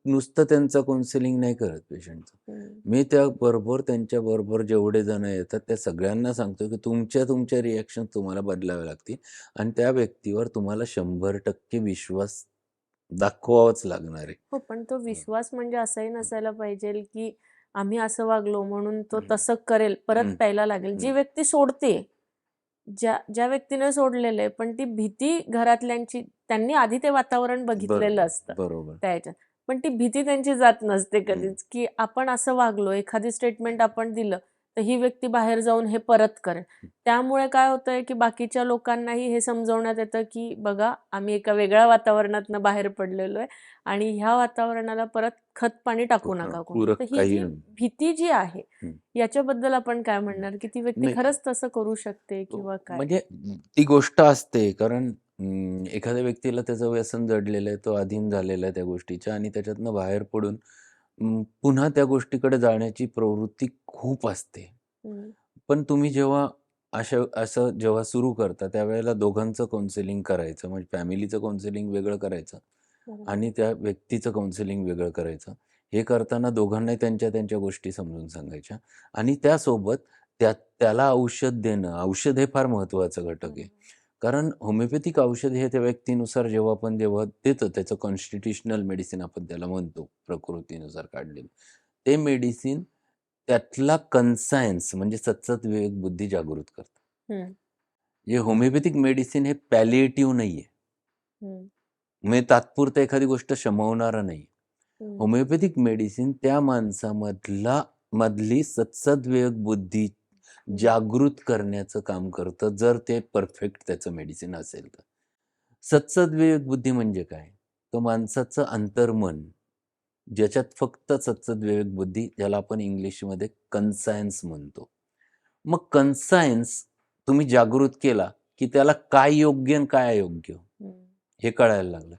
नुसतं त्यांचं काउन्सिलिंग नाही करत पेशंटचं. हं. मी त्यांच्याबरोबर जेवढे जण येतात त्या सगळ्यांना सांगतो, की तुमच्या रिएक्शन तुम्हाला बदलाव्या लागतील आणि त्या व्यक्तीवर तुम्हाला 100% विश्वास दाखवावाच लागणार आहे. हो, पण तो हं, विश्वास म्हणजे असंही हं, नसायला पाहिजे, की आम्ही असं वागलो म्हणून तो हं, तसं करेल, परत हं, प्यायला लागेल. जी हं. व्यक्ती सोडते, ज्या ज्या व्यक्तीने सोडलेलं आहे, पण ती भीती घरातल्यांची त्यांनी आधी ते वातावरण बघितलेलं बरोबर, असतं बरोबर. त्या ह्याच्यात. पण ती भीती त्यांची जात नसते हं. कधीच, की आपण असं वागलो, एखादी स्टेटमेंट आपण दिलं, तर ही व्यक्ती बाहेर जाऊन हे परत करेल. त्यामुळे काय होतंय, की बाकीच्या लोकांनाही हे समजवण्यात येतं, की बघा आम्ही एका वेगळ्या वातावरणातनं बाहेर पडलेलो आहे आणि ह्या वातावरणाला परत खत-पाणी टाकू हां, नका कोणी. तर पूरक ही काही जी नाही. भीती जी आहे, हं, याच्याबद्दल आपण काय हं. म्हणणार, की ती व्यक्ती नाही खरंच तसं करू शकते हो, किंवा काय? म्हणजे ती गोष्ट असते कारण एखाद्या व्यक्तीला त्याचं व्यसन जडलेलं आहे, तो अधीन झालेला आहे त्या गोष्टीच्या आणि त्याच्यातनं बाहेर पडून पुन्हा त्या गोष्टीकडे जाण्याची प्रवृत्ती खूप असते. हं, पण तुम्ही जेव्हा असं जेव्हा सुरू करता, त्यावेळेला दोघांचं काउन्सिलिंग करायचं, म्हणजे फॅमिलीचं काउन्सिलिंग वेगळं करायचं बरोबर. आणि त्या व्यक्तीचं काउन्सिलिंग वेगळं करायचं. हे करताना दोघांनाही त्यांच्या गोष्टी समजून सांगायच्या आणि त्यासोबत त्याला औषध देणं, औषध हे फार महत्त्वाचं घटक आहे. बरोबर. कारण होमिओपॅथिक औषध हे त्या व्यक्तीनुसार जेव्हा देतं, त्याचं कॉन्स्टिट्यूशनल मेडिसिन आपण त्याला म्हणतो, प्रकृतीनुसार काढलेलं. ते मेडिसिन त्यातला कन्सायन्स म्हणजे सतसत विवेक बुद्धी जागृत करतं. हं, जे होमिओपॅथिक मेडिसिन हे पॅलिएटिव्ह नाहीये. हं, म्हणजे तात्पुरतं एखादी गोष्ट शमवणारं नाही. हं, होमिओपॅथिक मेडिसिन त्या मधली सत्सद्विवेक बुद्धी हं. जागृत करण्याचं काम करतं, जर ते परफेक्ट त्याचं मेडिसिन असेल तर. सत्सद्विवेक बुद्धी म्हणजे काय? तर माणसाचं अंतर्मन, ज्याच्यात फक्त सत्सद्विवेक बुद्धी, ज्याला आपण इंग्लिशमध्ये कन्सायन्स म्हणतो. मग कन्सायन्स तुम्ही जागृत केला, की त्याला काय योग्य आणि काय अयोग्य हं, हे कळायला लागलं.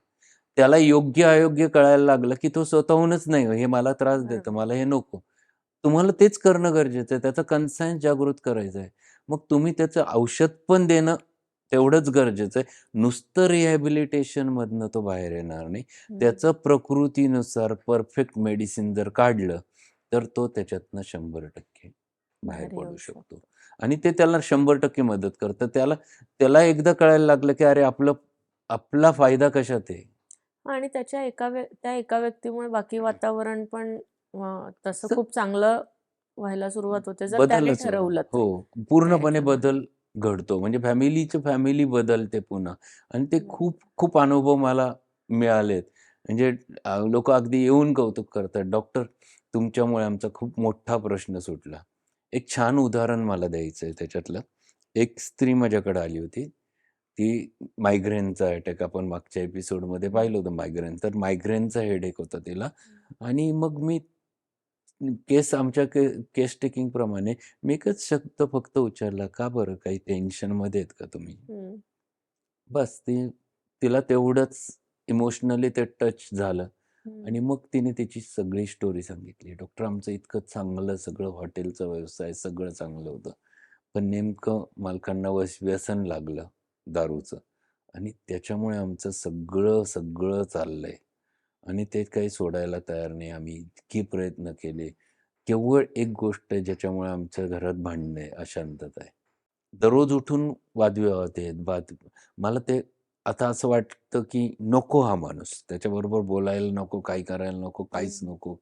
त्याला योग्य-अयोग्य कळायला लागलं, की तो स्वतःहूनच नाही, हे मला त्रास देतं, बरोबर. मला हे नको. तुम्हाला तेच करणं गरजेचं आहे. त्याचा कन्सायन्स जागृत करायचा आहे. मग तुम्ही त्याचं औषध पण देणं तेवढंच गरजेचं आहे. नुसतं रिहॅबिलिटेशनमधनं तो बाहेर येणार नाही. हं. त्याचं प्रकृतीनुसार परफेक्ट मेडिसिन जर काढलं, तर तो त्याच्यातनं 100% बाहेर बाहेर पडू येऊ शकतो. शकतो. आणि ते त्याला 100% मदत करतं. त्याला एकदा कळायला लागलं, की अरे आपला फायदा कशात आहे? आणि त्या एका व्यक्तीमुळे बाकी वातावरण पण तसं असं खूप चांगलं व्हायला सुरुवात होते, जर त्याने बदलच ठरवलं तर हो, त्या पूर्णपणे ह्याच्यामध्ये. बदल घडतो. म्हणजे फॅमिली बदलते पुन्हा आणि ते खूप बरोबर. खूप अनुभव मला मिळालेत. म्हणजे लोकं अगदी येऊन कौतुक करतात, "डॉक्टर तुमच्यामुळे आमचा खूप मोठा प्रश्न सुटला." एक छान उदाहरण मला द्यायचं आहे त्याच्यातलं. एक स्त्री माझ्याकडे आली होती. ती मायग्रेनचा अटॅक आपण मागच्या एपिसोडमध्ये हं, पाहिलं होतं मायग्रेन. तर मायग्रेनचा हेडेक होता तिला हं, आणि मग मी आमच्या केस टेकिंगप्रमाणे मी एकच शब्द फक्त उच्चारला, "का बरं काही टेन्शनमध्ये आहेत का तुम्ही?" हं, बस तिला तेवढंच इमोशनली ते टच झालं हं, आणि मग तिने तिची सगळी स्टोरी सांगितली. "डॉक्टर आमचं इतकं चांगलं सगळं हॉटेलचा व्यवसाय सगळं चांगलं होतं. पण नेमकं मालकांना व्यसन लागलं दारूचं आणि त्याच्यामुळे आमचं सगळं चाललंय आणि ते काही सोडायला तयार नाही. आम्ही इतके प्रयत्न केले. केवळ एक गोष्ट आहे ज्याच्यामुळे आमच्या घरात भांडणं आहे, अशांतता आहे. दररोज उठून वादविवाद आहेत, मला ते आता असं वाटतं, की नको हा माणूस. त्याच्याबरोबर बोलायला नको, काही करायला नको, काहीच हं. नको.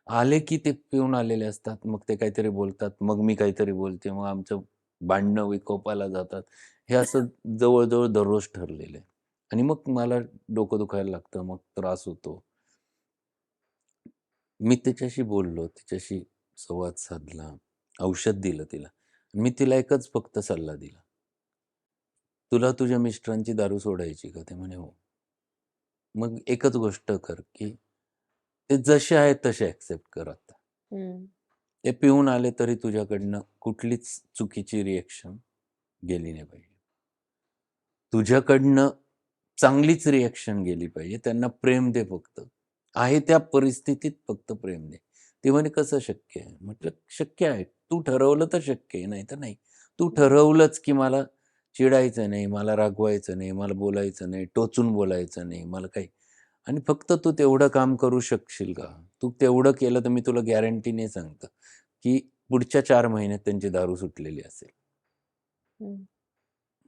आले की ते पिऊन आलेले असतात. मग ते काहीतरी बोलतात, मग मी काहीतरी बोलते. मग आमचं भांडणं विकोपाला जातात. हे असं जवळ दररोज ठरलेलं आहे. आणि मग मला डोकं दुखायला लागतं, मग त्रास होतो. मी तिच्याशी बोललो, तिच्याशी संवाद साधला, औषध दिलं तिला. मी तिला एकच फक्त सल्ला दिला. "तुला तुझ्या मिस्टरांची दारू सोडायची का?" ते म्हणे, "हो." "मग एकच गोष्ट कर, की ते जसे आहेत तसे ॲक्सेप्ट कर आता. हं, ते पिऊन आले तरी तुझ्याकडनं कुठलीच चुकीची रिएक्शन गेली नाही पाहिजे. तुझ्याकडनं चांगलीच रिएक्शन गेली पाहिजे. त्यांना प्रेम दे फक्त. आहे त्या परिस्थितीत फक्त प्रेम दे." ते म्हणे, "कसं शक्य आहे?" म्हटलं, "शक्य आहे. तू ठरवलं तर शक्य आहे, नाहीतर नाही. तू हं, ठरवलंच की मला चिडायचं नाही, मला रागवायचं नाही, मला बोलायचं नाही, टोचून बोलायचं नाही, मला काही." आणि फक्त तू तेवढं काम करू शकशील का? तू तेवढं केलं तर मी तुला गॅरंटीने सांगतो, की पुढच्या 4 महिन्यात त्यांची दारू सुटलेली असेल. हं.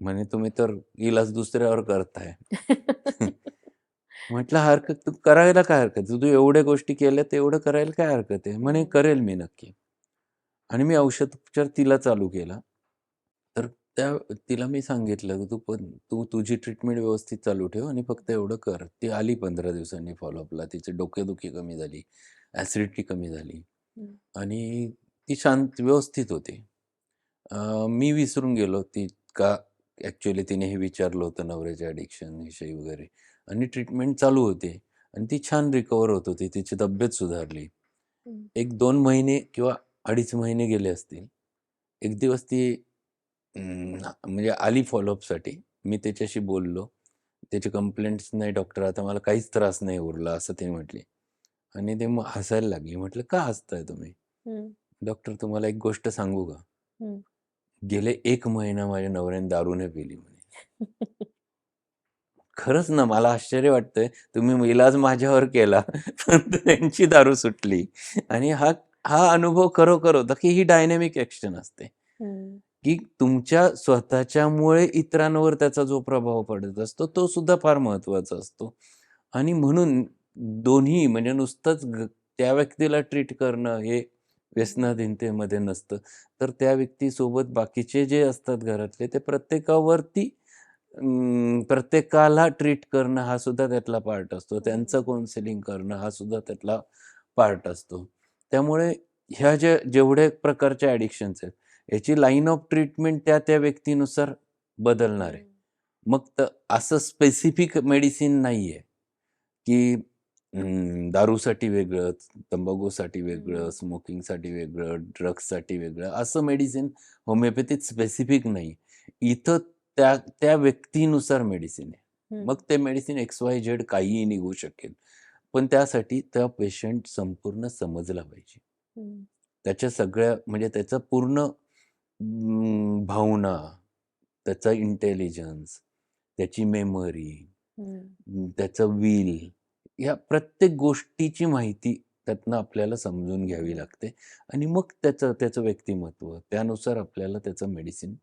म्हणे तुम्ही तर इलाज दुसऱ्यावर करताय. म्हटलं हरकत तू करायला काय हरकत आहे? तू एवढ्या गोष्टी केल्या तर एवढं करायला काय हरकत आहे? म्हणे हं. करेल मी नक्की. आणि मी औषधोपचार तिला चालू केला. तर तिला मी सांगितलं, की तू तुझी ट्रीटमेंट व्यवस्थित चालू ठेव आणि फक्त एवढं कर. ती आली 15 दिवसांनी फॉलोअपला. तिची डोकेदुखी कमी झाली, ॲसिडिटी कमी झाली हं. आणि ती शांत व्यवस्थित होती. मी विसरून गेलो ती का ॲक्चुअली तिने हे विचारलं होतं नवऱ्याच्या ॲडिक्शनविषयी वगैरे आणि ट्रीटमेंट चालू होती आणि ती छान रिकव्हर होत होती. तिची तब्येत सुधारली. हं. 1-2 महिने किंवा 2.5 महिने गेले असतील. एक दिवस ती म्हणजे आली फॉलोअपसाठी. मी त्याच्याशी बोललो. त्याची कंप्लेंट्स नाही डॉक्टर आता मला काहीच त्रास नाही उरला असं ती म्हटली. आणि ते मग हसायला लागली. म्हटलं, "का हसताय तुम्ही?" हं. "डॉक्टर तुम्हाला एक गोष्ट सांगू का? हं. गेले 1 महिना माझ्या नवऱ्याने दारू नाही पिली" म्हणे. खरंच ना, मला आश्चर्य वाटतंय. तुम्ही इलाज माझ्यावर केला, पण त्यांची दारू सुटली आणि हा हा अनुभव खरोखर होता, की ही डायनॅमिक ॲक्शन असते, हं. की तुमच्या स्वतःच्यामुळे इतरांवर त्याचा जो प्रभाव पडत असतो, तो सुद्धा फार महत्त्वाचा असतो. आणि म्हणून दोन्ही म्हणजे नुसतंच त्या व्यक्तीला ट्रीट करणं हे व्यसनाधीनतेमध्ये नसतं. तर त्या व्यक्तीसोबत बाकीचे जे असतात घरातले, ते प्रत्येकावरती प्रत्येकाला ट्रीट करणं हा सुद्धा त्यातला पार्ट असतो. त्यांचं हं. काउन्सिलिंग करणं हा सुद्धा त्यातला पार्ट असतो. त्यामुळे ह्या जेवढ्या प्रकारच्या ॲडिक्शन्स आहेत, याची लाईन ऑफ ट्रीटमेंट त्या व्यक्तीनुसार बदलणार आहे. हं. मग असं स्पेसिफिक मेडिसिन नाहीये, की दारूसाठी वेगळं, तंबाखूसाठी वेगळं, हं. स्मोकिंगसाठी वेगळं, ड्रग्ससाठी वेगळं, असं मेडिसिन होमिओपॅथीत स्पेसिफिक नाही. इथं त्या त्या व्यक्तीनुसार मेडिसिन आहे. हं. मग ते मेडिसिन XYZ काहीही निघू शकेल. पण त्यासाठी त्या पेशंट संपूर्ण समजला पाहिजे. हं. त्याच्या सगळ्या म्हणजे त्याचं पूर्ण भावना, त्याचा इंटेलिजन्स, त्याची मेमरी, हं. त्याचं विल, या प्रत्येक गोष्टीची माहिती त्यातनं आपल्याला समजून घ्यावी हं. लागते आणि मग त्याचं त्याचं व्यक्तिमत्व, त्यानुसार आपल्याला त्याचं मेडिसिन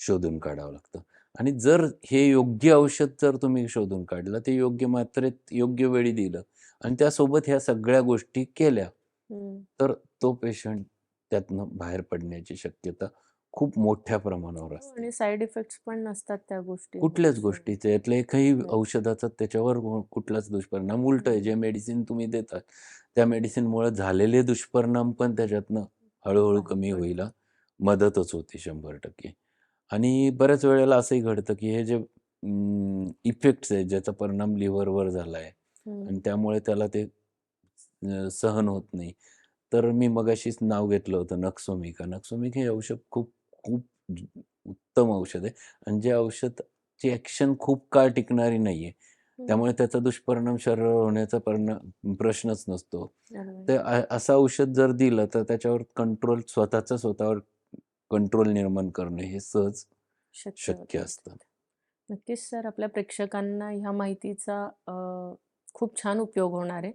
शोधून काढावं लागतं. आणि जर हे योग्य औषध जर तुम्ही शोधून काढलं, ते योग्य मात्रेत, योग्य वेळी दिलं आणि त्यासोबत ह्या सगळ्या गोष्टी केल्या, हं. तर तो पेशंट त्यातनं बाहेर पडण्याची शक्यता खूप मोठ्या प्रमाणावर हो असते. आणि साइड इफेक्ट्स पण नसतात त्या कुठल्याच गोष्टींमुळे सो गोष्टीचं यातलं एकही नाही. औषधाचा त्याच्यावर कुठलाच दुष्परिणाम उलटं आहे. हं. जे मेडिसिन तुम्ही देतात, त्या मेडिसिनमुळे झालेले दुष्परिणाम पण त्याच्यातनं हळू बाहेर कमी पडतात. व्हायला मदतच होते 100%. आणि बऱ्याच वेळेला असंही घडतं, की हे जे इफेक्ट्स आहेत, ज्याचा परिणाम लिव्हरवर झाला आहे हं. आणि त्यामुळे त्याला ते सहन होत नाही. तर मी मगाशीच नाव घेतलं होतं नक्सोमिका. नक्सोमिका हे औषध खूप खूप उत्तम औषध आहे आणि जे औषधाची ॲक्शन खूप काळ टिकणारी नाहीये. हं. त्यामुळे त्याचा दुष्परिणाम शरीरावर होण्याचा प्रश्नच नसतो. बरोबर. तर असं औषध जर दिलं तर त्याच्यावर स्वतःवर कंट्रोल निर्माण करणं हे सहज शक्य शक्य होतं. असतं. नक्कीच सर आपल्या प्रेक्षकांना ह्या माहितीचा खूप छान उपयोग होणार आहे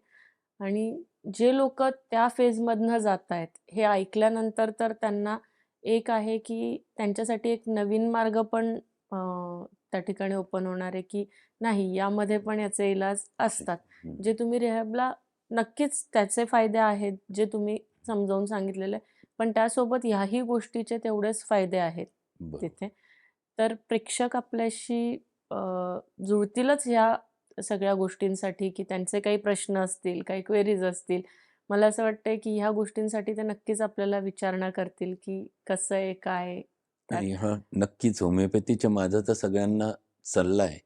आणि जे लोकं त्या फेजमधनं जातायत, हे ऐकल्यानंतर तर त्यांना एक आहे, की त्यांच्यासाठी एक नवीन मार्ग पण अ, त्या ठिकाणी ओपन होणार आहे, की नाही यामध्ये पण याचे इलाज असतात. हं, जे तुम्ही रिहॅबला नक्कीच त्याचे फायदे आहेत, जे तुम्ही समजावून सांगितलेले. पण त्यासोबत ह्याही गोष्टीचे तेवढेच फायदे आहेत बरोबर. तिथे. तर प्रेक्षक आपल्याशी अ, जुळतीलच ह्या सगळ्या गोष्टींसाठी, की त्यांचे काही प्रश्न असतील, काही क्वेरीज असतील. मला असं वाटतंय, की ह्या गोष्टींसाठी ते नक्कीच आपल्याला विचारणा करतील, की कसं आहे, काय आहे त्यात? आणि हां, नक्कीच होमिओपॅथीच्या माझा तर सगळ्यांना सल्ला आहे,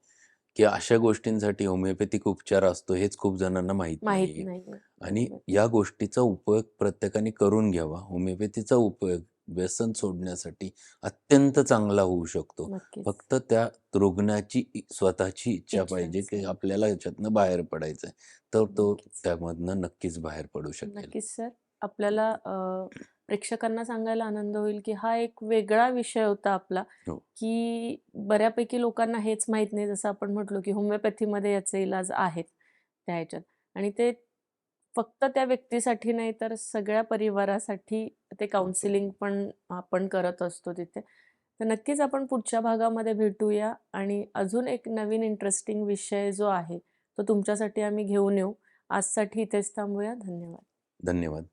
की अशा गोष्टींसाठी होमिओपॅथिक उपचार असतो हेच खूप जणांना माहीत माहीत नाहीये. नाहीये. आणि बरोबर. या गोष्टीचा उपयोग प्रत्येकाने करून घ्यावा. होमिओपॅथीचा उपयोग व्यसन सोडण्यासाठी अत्यंत चांगला होऊ शकतो. नक्कीच. फक्त त्या रुग्णाची स्वतःची इच्छा इच्छा पाहिजे, की असेल. आपल्याला याच्यातनं बाहेर पडायचं आहे. तर तो नक्कीच. त्यामधनं नक्कीच बाहेर पडू शकेल. नक्कीच सर. आपल्याला प्रेक्षकांना सांगायला आनंद होईल, की हा एक वेगळा विषय होता आपला, हो. की बऱ्यापैकी लोकांना हेच माहीत नाही. जसं आपण म्हटलो, की होमिओपॅथीमध्ये याचे इलाज आहेत. त्या ह्याच्यात. आणि ते फक्त त्या व्यक्तीसाठी नाही तर सगळ्या परिवारासाठी ते काउन्सिलिंग पण आपण करत असतो तिथे. तर नक्कीच आपण पुढच्या भागामध्ये भेटूया आणि अजून एक नवीन इंटरेस्टिंग विषय जो आहे, तो तुमच्यासाठी आम्ही घेऊन येऊ. आजसाठी इथेच थांबूया. धन्यवाद. धन्यवाद.